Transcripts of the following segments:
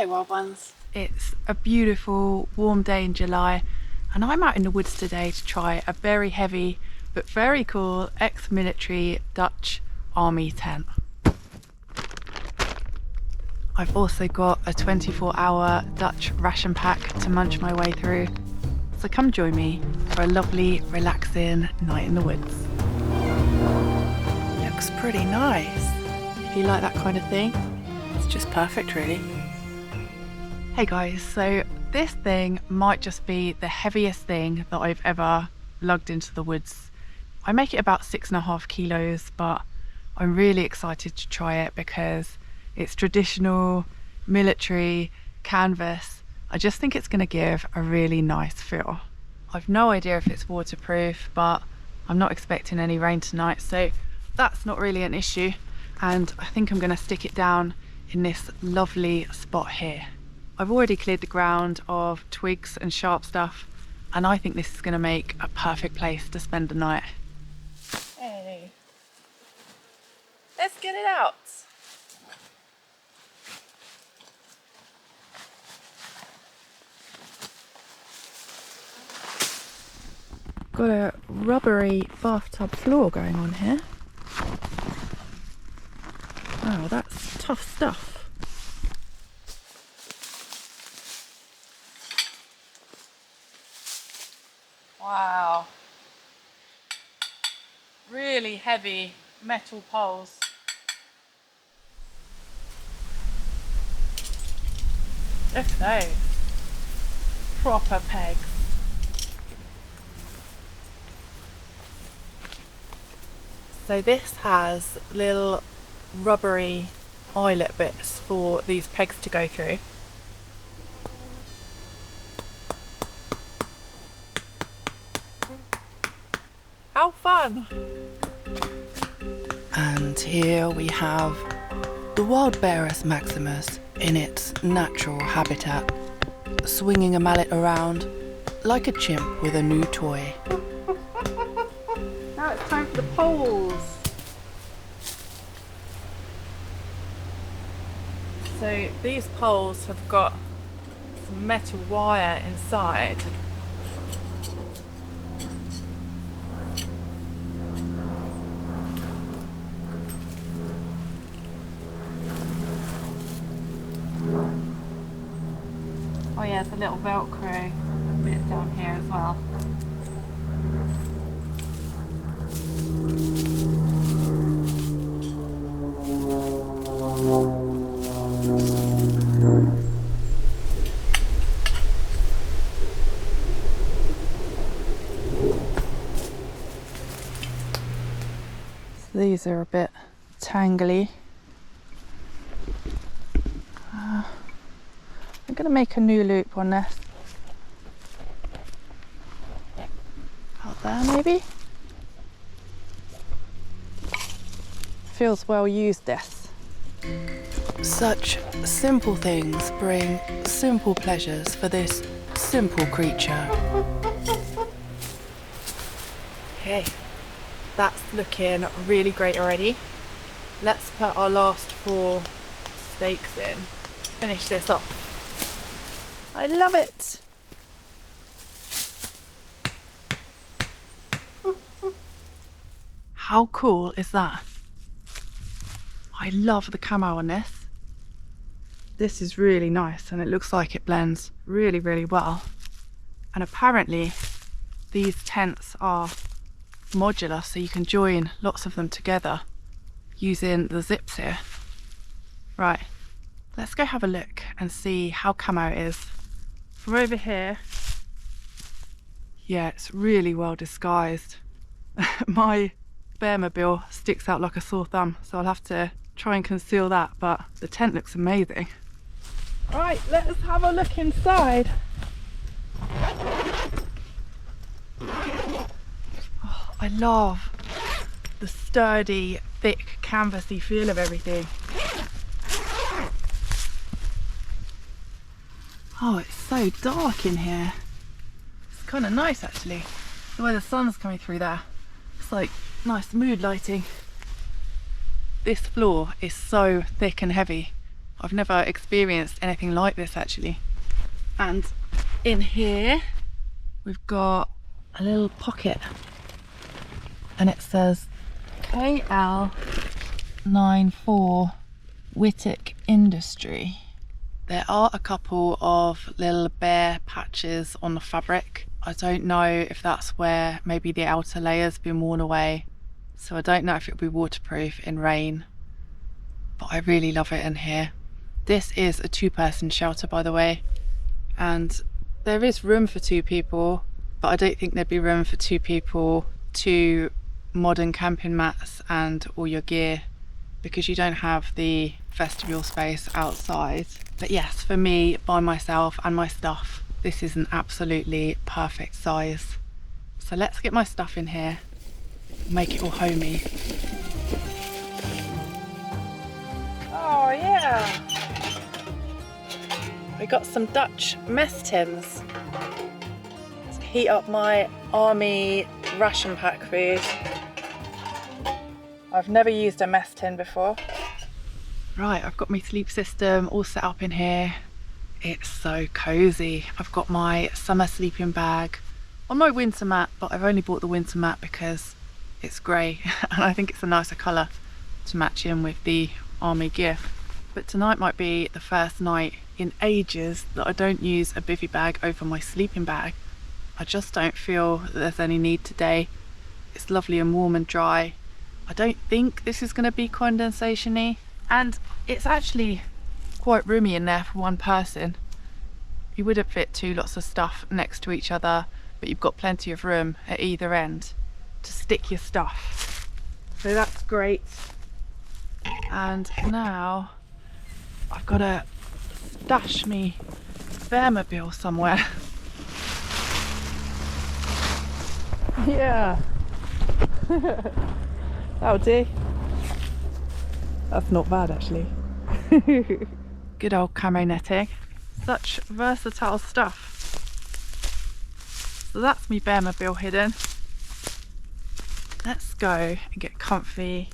Hello wild ones. It's a beautiful warm day in July and I'm out in the woods today to try a very heavy but very cool ex-military Dutch army tent. I've also got a 24-hour Dutch ration pack to munch my way through, so come join me for a lovely relaxing night in the woods. Looks pretty nice. If you like that kind of thing, it's just perfect really. Hey guys, so this thing might just be the heaviest thing that I've ever lugged into the woods. I make it about 6.5 kilos, but I'm really excited to try it because it's traditional, military, canvas. I just think it's going to give a really nice feel. I've no idea if it's waterproof, but I'm not expecting any rain tonight, so that's not really an issue. And I think I'm going to stick it down in this lovely spot here. I've already cleared the ground of twigs and sharp stuff, and I think this is going to make a perfect place to spend the night. Hey, let's get it out. Got a rubbery bathtub floor going on here. Wow, that's tough stuff. Wow, really heavy metal poles. Look at those, proper pegs. So this has little rubbery eyelet bits for these pegs to go through. How fun! And here we have the wild Bearus maximus in its natural habitat, swinging a mallet around like a chimp with a new toy. Now it's time for the poles. So these poles have got some metal wire inside. Oh yeah, there's a little Velcro bit down here as well. So these are a bit tangly. I'm going to make a new loop on this. Out there maybe? Feels well used, this. Such simple things bring simple pleasures for this simple creature. Okay, that's looking really great already. Let's put our last 4 stakes in. Finish this off. I love it! How cool is that? I love the camo on this. This is really nice and it looks like it blends really, really well. And apparently these tents are modular, so you can join lots of them together using the zips here. Right, let's go have a look and see how camo it is. From over here, yeah, it's really well disguised. My BEAREMOBILE sticks out like a sore thumb, so I'll have to try and conceal that, but the tent looks amazing. Right, let's have a look inside. Oh, I love the sturdy, thick, canvasy feel of everything. Oh, it's so dark in here. It's kind of nice actually, the way the sun's coming through there. It's like nice mood lighting. This floor is so thick and heavy. I've never experienced anything like this actually. And in here we've got a little pocket and it says KL-94 Whittick Industry. There are a couple of little bare patches on the fabric. I don't know if that's where maybe the outer layer's been worn away, so I don't know if it'll be waterproof in rain, but I really love it in here. This is a 2-person shelter, by the way, and there is room for 2 people, but I don't think there'd be room for 2 people, 2 modern camping mats and all your gear, because you don't have the vestibule space outside. But yes, for me, by myself and my stuff, this is an absolutely perfect size. So let's get my stuff in here, make it all homey. Oh yeah! I got some Dutch mess tins to heat up my army ration pack food. I've never used a mess tin before. Right, I've got my sleep system all set up in here. It's so cozy. I've got my summer sleeping bag on my winter mat, but I've only bought the winter mat because it's grey and I think it's a nicer colour to match in with the army gear. But tonight might be the first night in ages that I don't use a bivvy bag over my sleeping bag. I just don't feel that there's any need today. It's lovely and warm and dry. I don't think this is going to be condensation-y, and it's actually quite roomy in there for 1 person. You wouldn't fit 2 lots of stuff next to each other, but you've got plenty of room at either end to stick your stuff. So that's great. And now I've got to stash me BEAREMOBILE somewhere. Yeah. That'll do. That's not bad actually. Good old camo netting. Such versatile stuff. So that's me BEAREMOBILE hidden. Let's go and get comfy,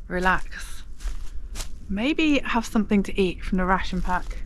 relax. Maybe have something to eat from the ration pack.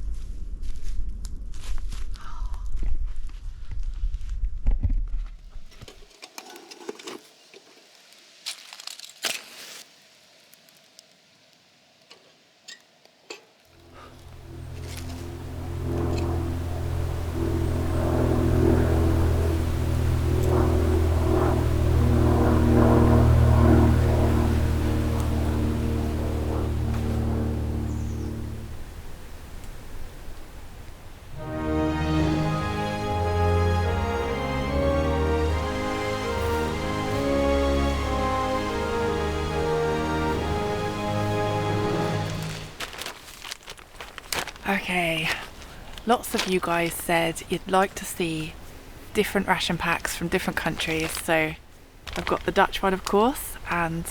Okay, lots of you guys said you'd like to see different ration packs from different countries, so I've got the Dutch one of course, and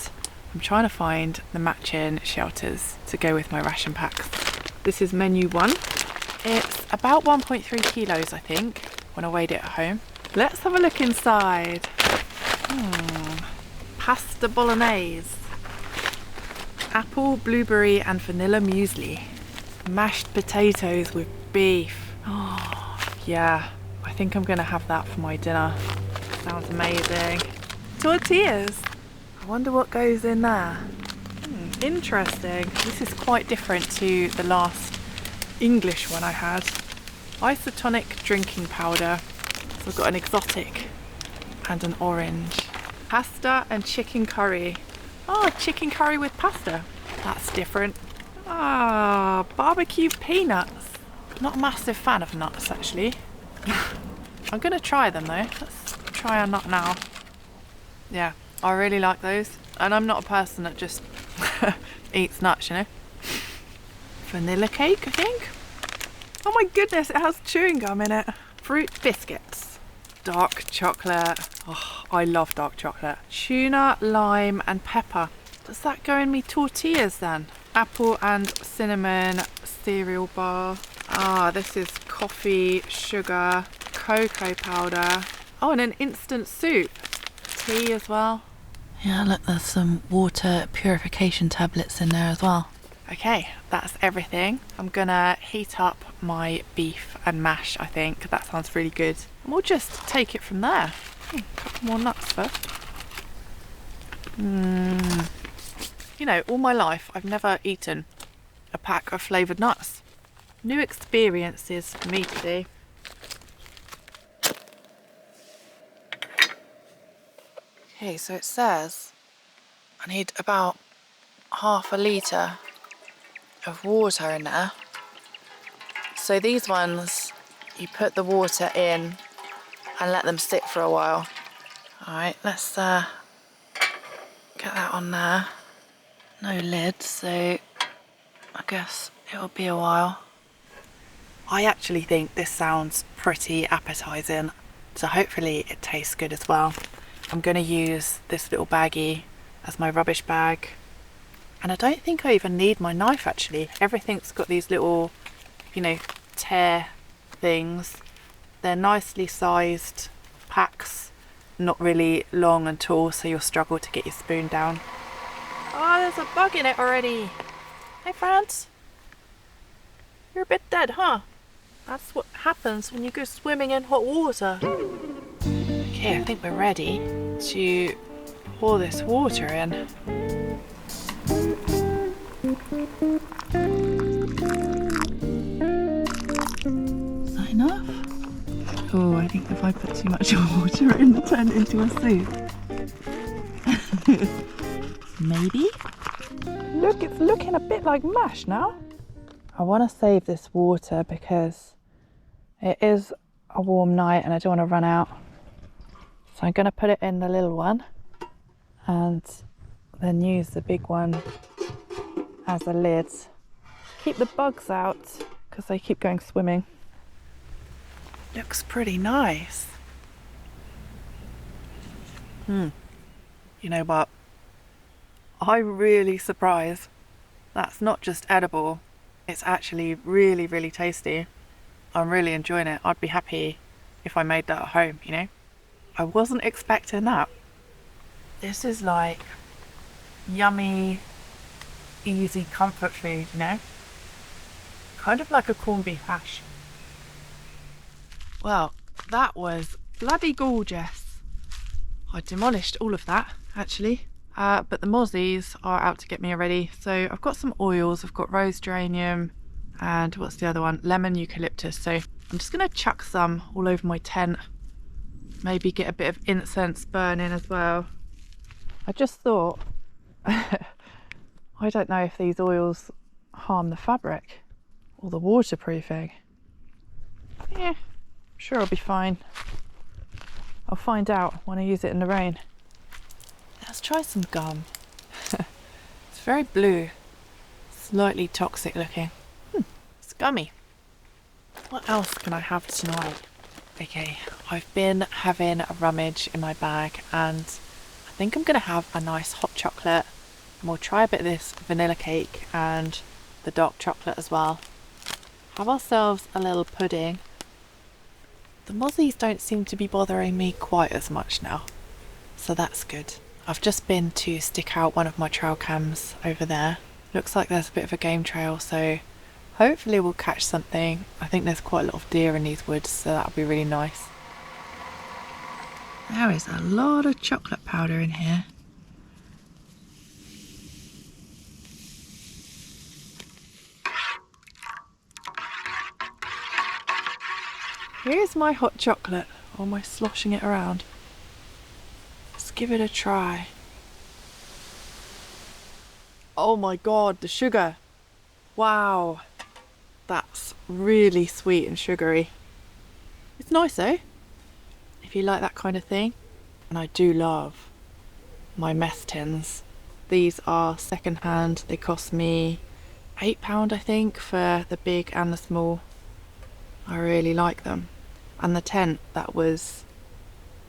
I'm trying to find the matching shelters to go with my ration packs. This is menu 1. It's about 1.3 kilos I think when I weighed it at home. Let's have a look inside. Pasta bolognese, apple, blueberry and vanilla muesli. Mashed potatoes with beef. Oh, yeah, I think I'm gonna have that for my dinner. Sounds amazing. Tortillas. I wonder what goes in there. Interesting. This is quite different to the last English one I had. Isotonic drinking powder. So I've got an exotic and an orange. Pasta and chicken curry. Oh, chicken curry with pasta. That's different. Ah, barbecue peanuts. Not a massive fan of nuts actually. I'm gonna try them though. Let's try a nut now. Yeah, I really like those. And I'm not a person that just eats nuts, you know. Vanilla cake, I think. Oh my goodness, it has chewing gum in it. Fruit biscuits. Dark chocolate. Oh, I love dark chocolate. Tuna, lime and pepper. Does that go in me tortillas then? Apple and cinnamon cereal bar. Ah, this is coffee, sugar, cocoa powder. Oh, and an instant soup. Tea as well. Yeah, look, there's some water purification tablets in there as well. Okay, that's everything. I'm gonna heat up my beef and mash, I think. That sounds really good. And we'll just take it from there. A couple more nuts first. You know, all my life I've never eaten a pack of flavoured nuts. New experiences for me today. Okay, so it says I need about half a litre of water in there. So these ones, you put the water in and let them sit for a while. Alright, let's get that on there. No lid, so I guess it'll be a while. I actually think this sounds pretty appetising, so hopefully it tastes good as well. I'm going to use this little baggie as my rubbish bag. And I don't think I even need my knife actually. Everything's got these little, you know, tear things. They're nicely sized packs, not really long and tall, so you'll struggle to get your spoon down. Oh, there's a bug in it already. Hey France. You're a bit dead, huh? That's what happens when you go swimming in hot water. Okay, I think we're ready to pour this water in. Is that enough? Oh, I think if I put too much water in, it'll turn it into a soup. Maybe? Look, it's looking a bit like mash now. I want to save this water because it is a warm night and I don't want to run out. So I'm going to put it in the little one and then use the big one as a lid. Keep the bugs out because they keep going swimming. Looks pretty nice. You know what? I'm really surprised. That's not just edible. It's actually really, really tasty. I'm really enjoying it. I'd be happy if I made that at home, you know? I wasn't expecting that. This is like yummy, easy comfort food, you know? Kind of like a corned beef hash. Well, that was bloody gorgeous. I demolished all of that, actually. But the MOZZIEs are out to get me already. So I've got some oils. I've got rose geranium and what's the other one? Lemon eucalyptus. So I'm just going to chuck some all over my tent. Maybe get a bit of incense burning as well. I just thought, I don't know if these oils harm the fabric or the waterproofing. Yeah, I'm sure I'll be fine. I'll find out when I use it in the rain. Let's try some gum. It's very blue, slightly toxic looking. It's gummy. What else can I have tonight? Okay, I've been having a rummage in my bag and I think I'm going to have a nice hot chocolate and we'll try a bit of this vanilla cake and the dark chocolate as well. Have ourselves a little pudding. The MOZZIEs don't seem to be bothering me quite as much now, so that's good. I've just been to stick out one of my trail cams over there. Looks like there's a bit of a game trail, so hopefully we'll catch something. I think there's quite a lot of deer in these woods, so that'll be really nice. There is a lot of chocolate powder in here. Here's my hot chocolate. Or am I sloshing it around? Let's give it a try. Oh my god, the sugar. Wow. That's really sweet and sugary. It's nice though, if you like that kind of thing. And I do love my mess tins. These are second hand. They cost me £8 I think for the big and the small. I really like them. And the tent, that was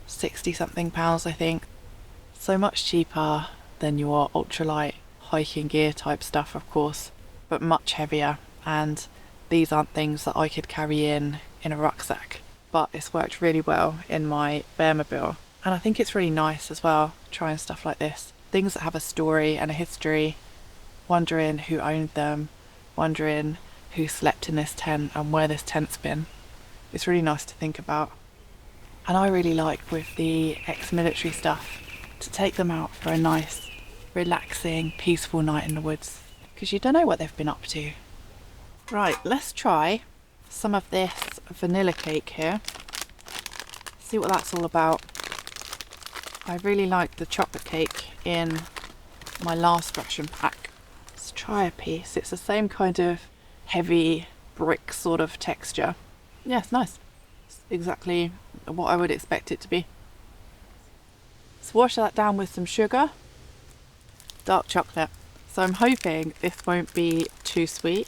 60 something pounds I think. So much cheaper than your ultralight hiking gear type stuff, of course, but much heavier. And these aren't things that I could carry in a rucksack, but it's worked really well in my BEAREMOBILE. And I think it's really nice as well, trying stuff like this. Things that have a story and a history. wondering who owned them, wondering who slept in this tent and where this tent's been. It's really nice to think about. And I really like with the ex-military stuff to take them out for a nice, relaxing, peaceful night in the woods, because you don't know what they've been up to. Right, let's try some of this vanilla cake here. See what that's all about. I really like the chocolate cake in my last ration pack. Let's try a piece. It's the same kind of heavy brick sort of texture. Yeah, it's nice. It's exactly what I would expect it to be. Let's wash that down with some sugar, dark chocolate. So I'm hoping this won't be too sweet.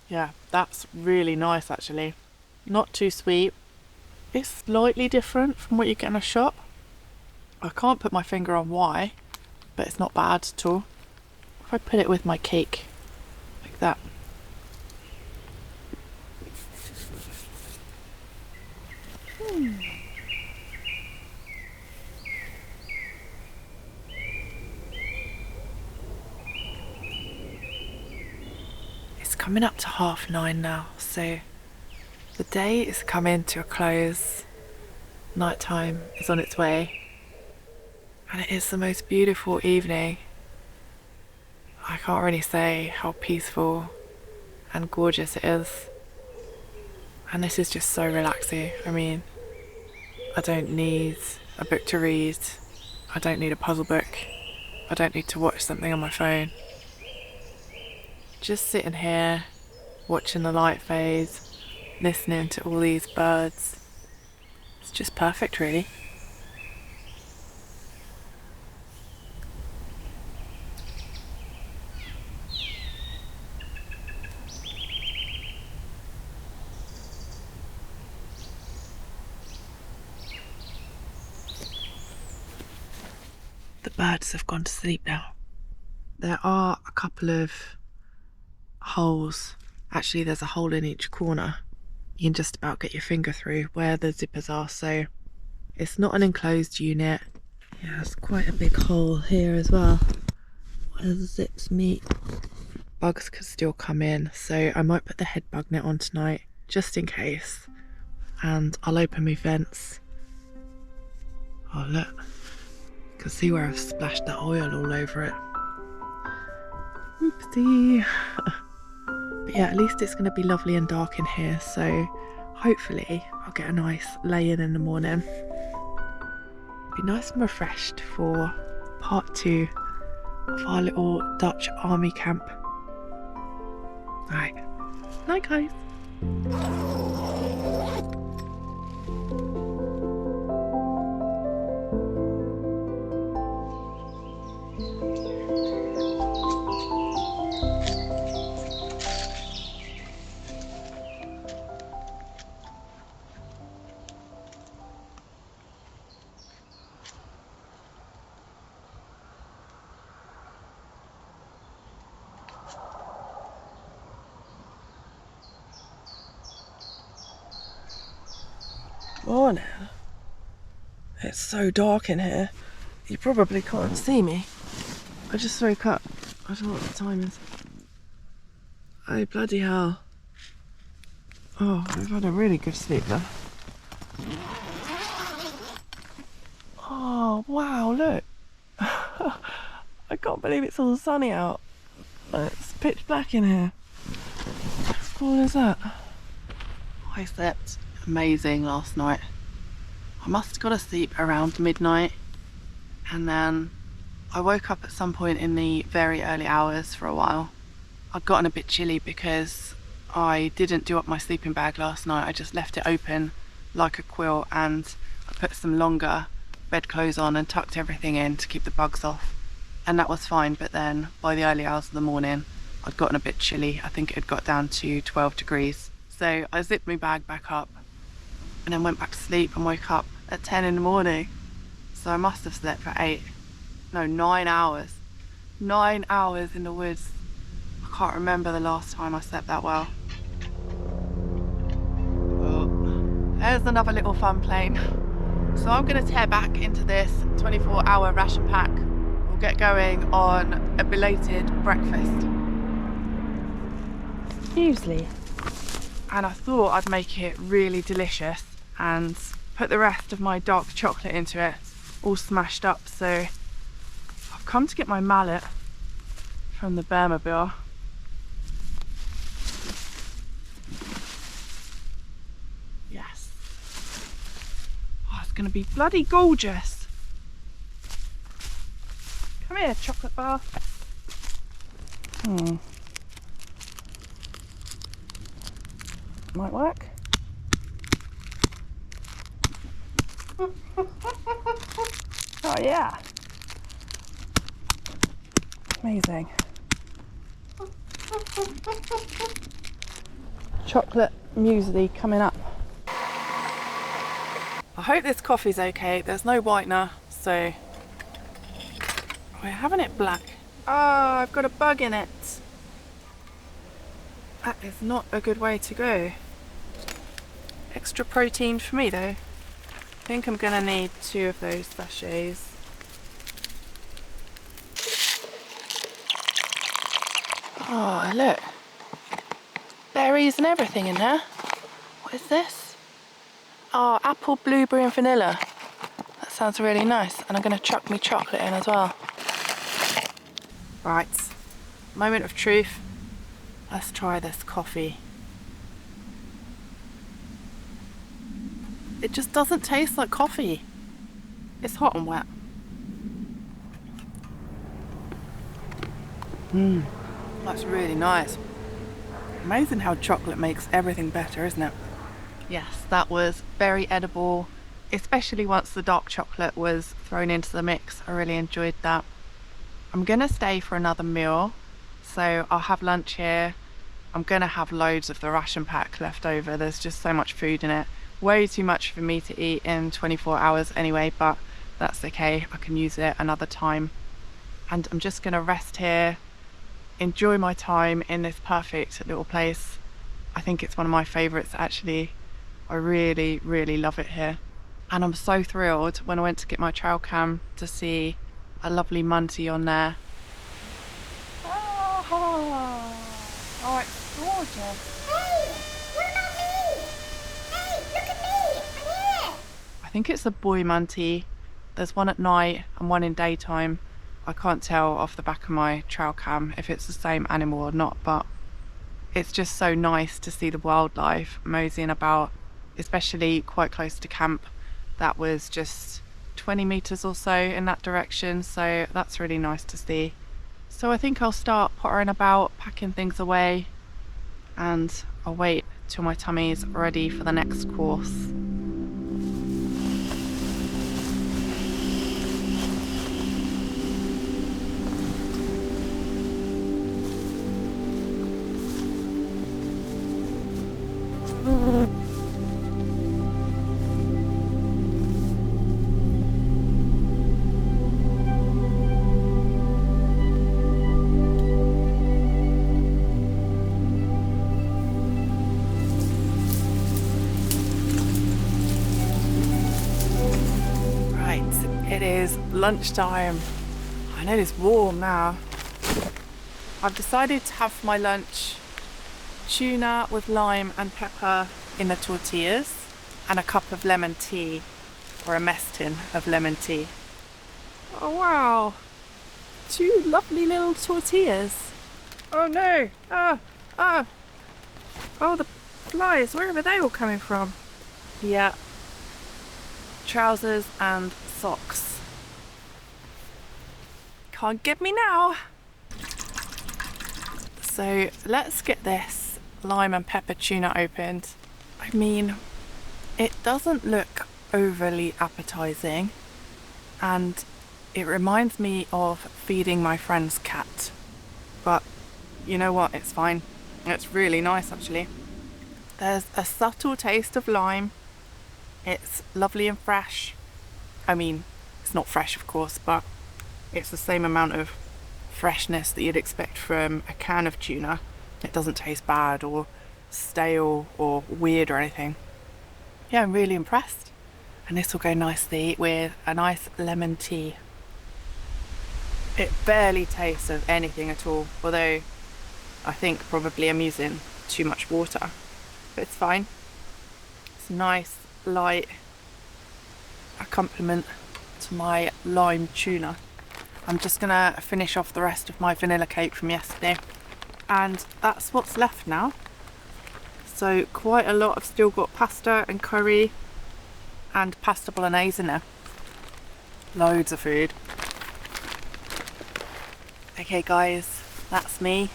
Yeah, that's really nice actually. Not too sweet. It's slightly different from what you get in a shop. I can't put my finger on why, but it's not bad at all. If I put it with my cake, like that. It's coming up to 9:30 now, so the day is coming to a close. Nighttime is on its way, and it is the most beautiful evening. I can't really say how peaceful and gorgeous it is, and this is just so relaxing. I mean, I don't need a book to read, I don't need a puzzle book, I don't need to watch something on my phone. Just sitting here, watching the light fade, listening to all these birds. It's just perfect, really. The birds have gone to sleep now. There are a couple of holes. Actually, there's a hole in each corner. You can just about get your finger through where the zippers are, so it's not an enclosed unit. Yeah, there's quite a big hole here as well where the zips meet. Bugs could still come in, so I might put the head bug net on tonight just in case, and I'll open my vents. Oh look, you can see where I've splashed that oil all over it. Oopsie. But yeah, at least it's going to be lovely and dark in here, so hopefully I'll get a nice lay-in the morning. Be nice and refreshed for part 2 of our little Dutch army camp. Right, night guys. Morning. It's so dark in here, you probably can't see me. I just woke up. I don't know what the time is. Oh bloody hell. Oh, I've had a really good sleep there. Oh wow, look. I can't believe it's all sunny out. It's pitch black in here. How cool is that? I slept amazing last night. I must have got to sleep around midnight, and then I woke up at some point in the very early hours for a while. I'd gotten a bit chilly because I didn't do up my sleeping bag last night. I just left it open like a quilt, and I put some longer bedclothes on and tucked everything in to keep the bugs off, and that was fine. But then by the early hours of the morning I'd gotten a bit chilly. I think it had got down to 12 degrees, so I zipped my bag back up and then went back to sleep and woke up at 10 in the morning. So I must have slept for 9 hours. 9 hours in the woods. I can't remember the last time I slept that well. Oh, there's another little fun plane. So I'm gonna tear back into this 24-hour ration pack get going on a belated breakfast. Muesli. And I thought I'd make it really delicious and put the rest of my dark chocolate into it, all smashed up. So I've come to get my mallet from the BEAREMOBILE. Yes. Oh, it's going to be bloody gorgeous. Come here, chocolate bar. Might work. Oh yeah. Amazing. Chocolate muesli coming up. I hope this coffee's okay. There's no whitener, so we're having it black. Oh, I've got a bug in it. That is not a good way to go. Extra protein for me though. I think I'm gonna need 2 of those sachets. Oh, look. Berries and everything in there. What is this? Oh, apple, blueberry and vanilla. That sounds really nice. And I'm gonna chuck me chocolate in as well. Right, moment of truth. Let's try this coffee. It just doesn't taste like coffee. It's hot and wet. That's really nice. Amazing how chocolate makes everything better, isn't it? Yes, that was very edible, especially once the dark chocolate was thrown into the mix. I really enjoyed that. I'm gonna stay for another meal, so I'll have lunch here. I'm gonna have loads of the ration pack left over. There's just so much food in it. Way too much for me to eat in 24 hours anyway, but that's okay. I can use it another time. And I'm just gonna rest here, enjoy my time in this perfect little place. I think it's one of my favourites actually. I really, really love it here. And I'm so thrilled when I went to get my trail cam to see a lovely MOZZIE on there. Oh, it's gorgeous. Hey, what about me? Hey, look at me, I'm here. I think it's a boy MOZZIE. There's one at night and one in daytime. I can't tell off the back of my trail cam if it's the same animal or not, but it's just so nice to see the wildlife moseying about, especially quite close to camp. That was just 20 meters or so in that direction, so that's really nice to see. So I think I'll start pottering about, packing things away, and I'll wait till my tummy's ready for the next course. It is lunchtime. I know it's warm now. I've decided to have for my lunch tuna with lime and pepper in the tortillas and a cup of lemon tea, or a mess tin of lemon tea. Oh wow, 2 lovely little tortillas. Oh no, oh the flies, where are they all coming from? Yeah, trousers and socks. Can't get me now. So let's get this lime and pepper tuna opened. I mean, it doesn't look overly appetizing, and it reminds me of feeding my friend's cat, but you know what, it's fine. It's really nice actually. There's a subtle taste of lime. It's lovely and fresh. I mean, it's not fresh of course, but it's the same amount of freshness that you'd expect from a can of tuna. It doesn't taste bad or stale or weird or anything. Yeah, I'm really impressed. And this will go nicely with a nice lemon tea. It barely tastes of anything at all, although I think probably I'm using too much water, but it's fine. It's nice, light accompaniment to my lime tuna. I'm just gonna finish off the rest of my vanilla cake from yesterday, and that's what's left now. So quite a lot. I've still got pasta and curry and pasta bolognese in there. Loads of food. Okay guys, that's me.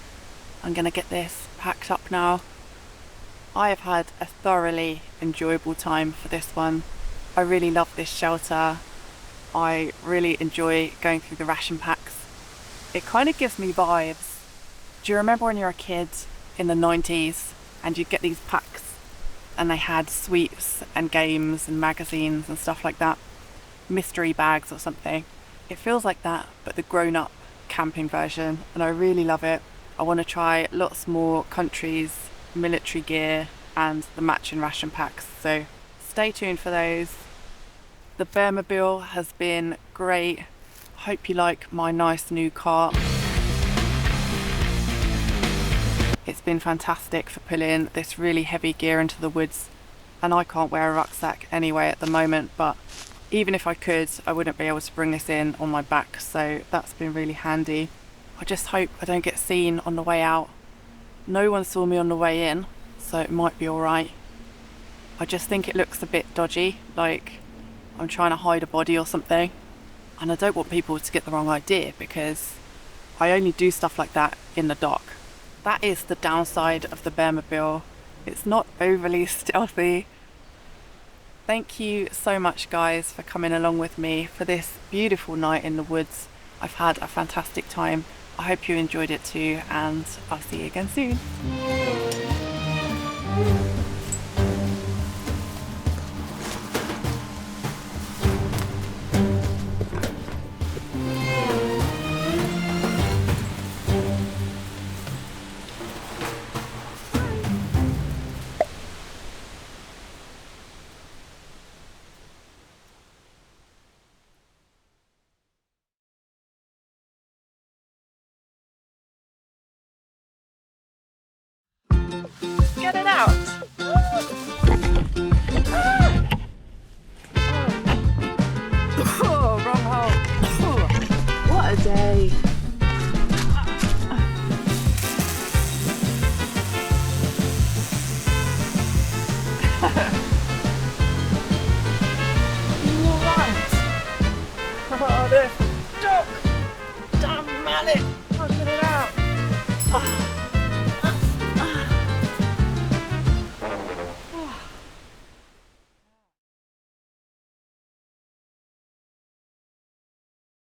I'm gonna get this packed up now. I have had a thoroughly enjoyable time for this one. I really love this shelter. I really enjoy going through the ration packs. It kind of gives me vibes. Do you remember when you were a kid in the 90s and you'd get these packs and they had sweets and games and magazines and stuff like that? Mystery bags or something. It feels like that, but the grown-up camping version, and I really love it. I want to try lots more countries, military gear and the matching ration packs, so stay tuned for those. The BEAREMOBILE has been great. Hope you like my nice new cart. It's been fantastic for pulling this really heavy gear into the woods, and I can't wear a rucksack anyway at the moment, but even if I could, I wouldn't be able to bring this in on my back, so that's been really handy. I just hope I don't get seen on the way out. No one saw me on the way in, so it might be alright. I just think it looks a bit dodgy, like I'm trying to hide a body or something, and I don't want people to get the wrong idea because I only do stuff like that in the dark. That is the downside of the BEAREMOBILE. It's not overly stealthy. Thank you so much guys for coming along with me for this beautiful night in the woods. I've had a fantastic time. I hope you enjoyed it too, and I'll see you again soon. Get it out! Oh, wrong hole. What a day. Oh, this dog! Damn mallet! I'll get it out! Oh.